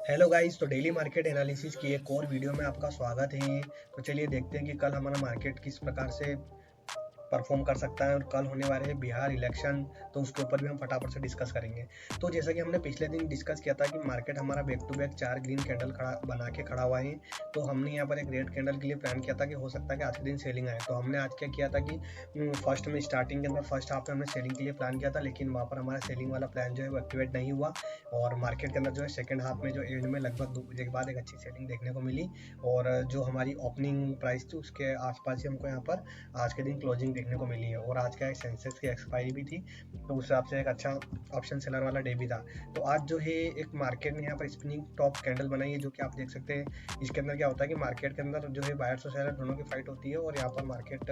Hello guys, तो daily market analysis की एक और वीडियो में आपका स्वागत है। तो चलिए देखते हैं कि कल हमारा मार्केट किस प्रकार से परफॉर्म कर सकता है और कल होने वाले हैं बिहार इलेक्शन, तो उसके ऊपर भी हम फटाफट से डिस्कस करेंगे। तो जैसा कि हमने पिछले दिन डिस्कस किया था कि मार्केट हमारा back to back 4 green candle खड़ा बना के खड़ा हुआ है। तो हमने यहाँ पर एक रेड कैंडल के लिए प्लान किया था कि हो सकता है कि आज के दिन सेलिंग आए। तो हमने आज क्या किया था कि फर्स्ट में स्टार्टिंग के अंदर फर्स्ट हाफ में हमने सेलिंग के लिए प्लान किया था, लेकिन वहाँ पर हमारा सेलिंग वाला प्लान जो है वो एक्टिवेट नहीं हुआ। और मार्केट के अंदर जो है सेकंड हाफ में जो एंड में लगभग 2 बजे के बाद एक अच्छी सेलिंग देखने को मिली। और जो हमारी ओपनिंग प्राइस थी उसके आसपास ही हमको यहाँ पर आज के दिन क्लोजिंग देखने को मिली है। और आज का एक सेंसेक्स की एक्सपायरी भी थी, तो उस हिसाब से एक अच्छा ऑप्शन सेलर वाला डे भी था। तो आज जो है एक मार्केट ने यहाँ पर स्पिनिंग टॉप कैंडल बनाई है, जो कि आप देख सकते हैं। इसके अंदर क्या होता है कि मार्केट के अंदर जो है बायर्स और सेलर दोनों की फाइट होती है, और यहाँ पर मार्केट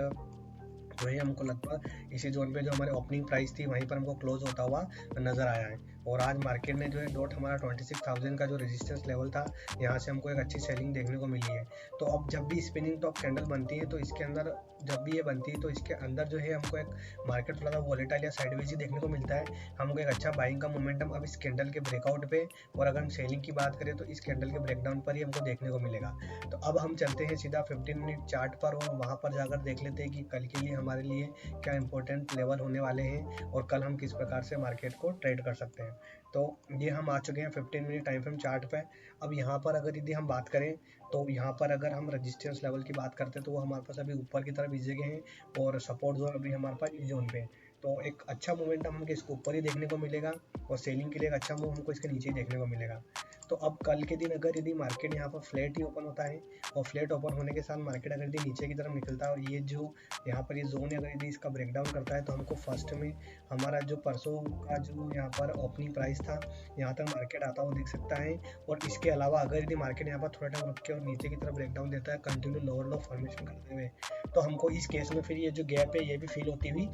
जो है हमको लगभग इसी जोन पे जो हमारे ओपनिंग प्राइस थी वहीं पर हमको क्लोज होता हुआ नजर आया है। और आज मार्केट ने जो है डॉट हमारा 26,000 का जो रेजिस्टेंस लेवल था, यहाँ से हमको एक अच्छी सेलिंग देखने को मिली है। तो अब जब भी स्पिनिंग टॉप कैंडल बनती है तो इसके अंदर जब भी ये बनती है तो इसके अंदर जो है हमको एक मार्केट थोड़ा सा वॉलेटाइल या साइडवेज ही देखने को मिलता है। हमको एक अच्छा बाइंग का मोमेंटम अब इस कैंडल के ब्रेकआउट पे, और अगर हम सेलिंग की बात करें तो इस कैंडल के ब्रेकडाउन पर ही हमको देखने को मिलेगा। तो अब हम चलते हैं सीधा 15 मिनट चार्ट पर, और वहाँ पर जाकर देख लेते हैं कि कल के लिए हमारे लिए क्या इंपॉर्टेंट लेवल होने वाले हैं और कल हम किस प्रकार से मार्केट को ट्रेड कर सकते हैं। तो ये हम आ चुके हैं 15 मिनट टाइम फ्रेम चार्ट पे। अब यहाँ पर अगर यदि हम बात करें तो यहाँ पर अगर हम रेजिस्टेंस लेवल की बात करते हैं तो वो हमारे पास अभी ऊपर की तरफ इस जगह है, और सपोर्ट जोन अभी हमारे पास इस जोन पे है। तो एक अच्छा मोमेंटम हमको इसके ऊपर ही देखने को मिलेगा, और सेलिंग के लिए एक अच्छा मूव हमको इसके नीचे ही देखने को मिलेगा। तो अब कल के दिन अगर यदि मार्केट यहाँ पर फ्लैट ही ओपन होता है, और फ्लैट ओपन होने के साथ मार्केट अगर यदि नीचे की तरफ निकलता है, और ये जो यहाँ पर ये जोन है अगर यदि इसका ब्रेकडाउन करता है, तो हमको फर्स्ट में हमारा जो परसों का जो यहाँ पर ओपनिंग प्राइस था यहाँ तक मार्केट आता हुआ दिख सकता है। और इसके अलावा अगर यदि मार्केट यहाँ पर थोड़ा टाइम रुक के और नीचे की तरफ ब्रेकडाउन देता है कंटिन्यू लोअर लो फॉर्मेशन करते हुए, तो हमको इस केस में फिर ये जो गैप है ये भी फील होती हुई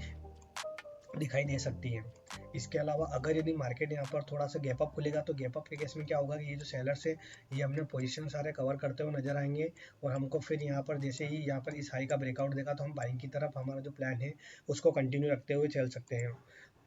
दिखाई दे सकती है। इसके अलावा अगर यदि मार्केट यहाँ पर थोड़ा सा गैप अप खुलेगा, तो गैप अप के केस में क्या होगा कि ये जो सेलर्स है ये अपने पोजीशन सारे कवर करते हुए नजर आएंगे, और हमको फिर यहाँ पर जैसे ही यहाँ पर इस हाई का ब्रेकआउट देगा तो हम बाइंग की तरफ हमारा जो प्लान है उसको कंटिन्यू रखते हुए चल सकते हैं।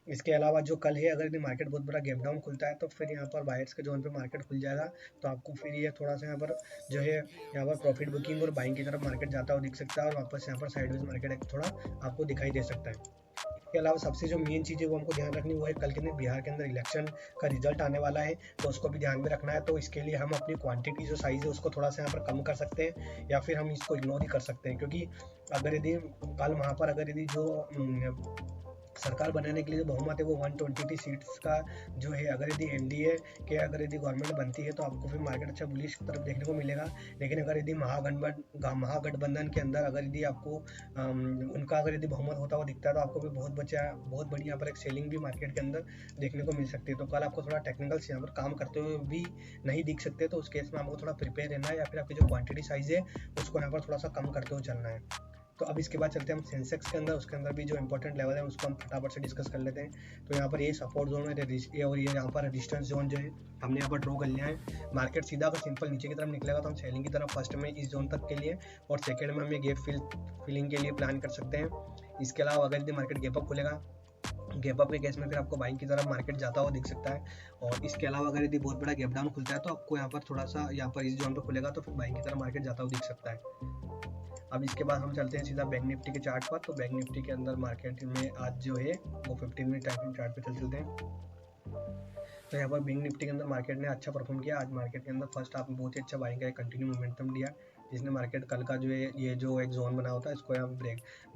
इसके अलावा जो कल है अगर यदि मार्केट बहुत बड़ा गैप डाउन खुलता है तो फिर यहाँ पर बायर्स के जोन पे मार्केट खुल जाएगा, तो आपको फिर ये थोड़ा सा यहाँ पर जो है यहाँ पर प्रॉफिट बुकिंग और बाइंग की तरफ मार्केट जाता हुआ दिख सकता है, और वापस यहाँ पर साइडवेज मार्केट एक थोड़ा आपको दिखाई दे सकता है। इसके अलावा सबसे जो मेन चीज़ है वो हमको ध्यान रखनी वो है कल के दिन बिहार के अंदर इलेक्शन का रिजल्ट आने वाला है, तो उसको भी ध्यान में रखना है। तो इसके लिए हम अपनी क्वांटिटी जो साइज़ है उसको थोड़ा सा यहाँ पर कम कर सकते हैं, या फिर हम इसको इग्नोर ही कर सकते हैं। क्योंकि अगर यदि कल वहाँ पर अगर यदि जो सरकार बनाने के लिए जो बहुमत है वो 120 सीट्स का जो है, अगर यदि एनडीए के अगर यदि गवर्नमेंट बनती है तो आपको फिर मार्केट अच्छा बुलिश की तरफ देखने को मिलेगा। लेकिन अगर यदि महागठबंधन के अंदर अगर यदि आपको उनका अगर यदि बहुमत होता हुआ दिखता है तो आपको भी बहुत बड़ी यहाँ पर एक सेलिंग भी मार्केट के अंदर देखने को मिल सकती है। तो कल आपको थोड़ा टेक्निकल से यहाँ पर काम करते हुए भी नहीं दिख सकते, तो उस केस में आपको थोड़ा प्रिपेयर रहना है, या फिर आपकी जो क्वांटिटी साइज है उसको यहाँ पर थोड़ा सा कम करते हुए चलना है। तो अब इसके बाद चलते हैं हम सेंसेक्स के अंदर, उसके अंदर भी जो इंपॉर्टेंट लेवल है उसको हम फटाफट से डिस्कस कर लेते हैं। तो यहाँ पर ये सपोर्ट जोन है, और ये यहाँ पर रेजिस्टेंस जोन जो है हमने यहाँ पर ड्रॉ कर लिया है। मार्केट सीधा अगर सिंपल नीचे की तरफ निकलेगा तो हम सेलिंग की तरफ फर्स्ट में इस जोन तक के लिए, और सेकेंड में हम ये गैप फिलिंग के लिए प्लान कर सकते हैं। इसके अलावा अगर यदि मार्केट गैप अप खुलेगा, गैप अप के केस में फिर आपको बाइंग की तरफ मार्केट जाता हुआ दिख सकता है। और इसके अलावा अगर यदि बहुत बड़ा गैप डाउन खुलता है तो आपको यहाँ पर थोड़ा सा यहाँ पर इस जोन पर खुलेगा तो फिर बाइंग की तरफ मार्केट जाता हुआ दिख सकता है। अब इसके बाद हम चलते हैं सीधा बैंक निफ्टी के चार्ट पर। तो बैंक निफ्टी के अंदर मार्केट में आज जो है वो 15 मिनट टाइम चार्ट पे चल चलते हैं। तो यहाँ पर बैंक निफ्टी के अंदर मार्केट ने अच्छा परफॉर्म किया। आज मार्केट के अंदर फर्स्ट हाफ में बहुत ही अच्छा बाइंग का कंटिन्यू मोमेंटम दिया, जिसने मार्केट कल का जो है ये जो एक जोन बना होता है इसको यहाँ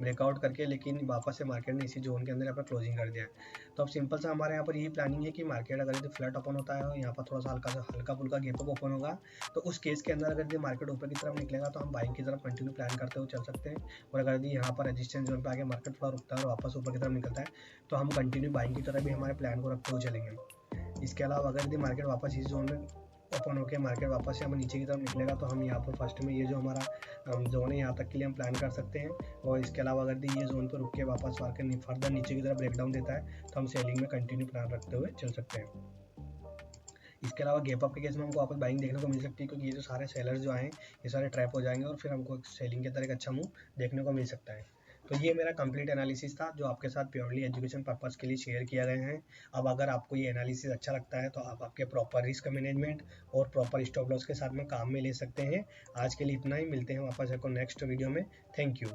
ब्रेकआउट करके, लेकिन वापस से मार्केट ने इसी जोन के अंदर यहाँ पर क्लोजिंग कर दिया है। तो अब सिंपल सा हमारे यहाँ पर यही प्लानिंग है कि मार्केट अगर यदि फ्लैट ओपन होता है और यहाँ पर थोड़ा सा हल्का फुल्का गैप अप ओपन होगा, तो उस केस के अंदर अगर यदि मार्केट ऊपर की तरफ निकलेगा तो हम बाइंग की तरफ कंटिन्यू प्लान करते हुए चल सकते हैं। और अगर यदि यहाँ पर रेजिस्टेंस जोन पर आगे मार्केट थोड़ा रुकता है और वापस ऊपर की तरफ निकलता है तो हम कंटिन्यू बाइंग की तरफ भी हमारे प्लान को रखते हुए चलेंगे। इसके अलावा अगर यदि मार्केट वापस इस जोन में ओपन होकर मार्केट वापस से हम नीचे की तरफ निकलेगा तो हम यहाँ पर फर्स्ट में ये जो हमारा जोन है यहाँ तक के लिए हम प्लान कर सकते हैं। और इसके अलावा अगर ये जोन पर रुक के वापस मार्केट फर्दर नीचे की तरफ ब्रेकडाउन देता है तो हम सेलिंग में कंटिन्यू प्लान रखते हुए चल सकते हैं। इसके अलावा गैप अप के केस में हमको वापस बाइंग देखने को मिल सकती है, क्योंकि ये जो सारे सेलर्स जो आए ये सारे ट्रैप हो जाएंगे और फिर हमको सेलिंग के अंदर एक अच्छा मूव देखने को मिल सकता है। तो ये मेरा कंप्लीट एनालिसिस था जो आपके साथ प्योरली एजुकेशन पर्पस के लिए शेयर किया गया है। अब अगर आपको ये एनालिसिस अच्छा लगता है तो आप आपके प्रॉपर रिस्क मैनेजमेंट और प्रॉपर स्टॉप लॉस के साथ में काम में ले सकते हैं। आज के लिए इतना ही, मिलते हैं वापस आपको नेक्स्ट वीडियो में। Thank you.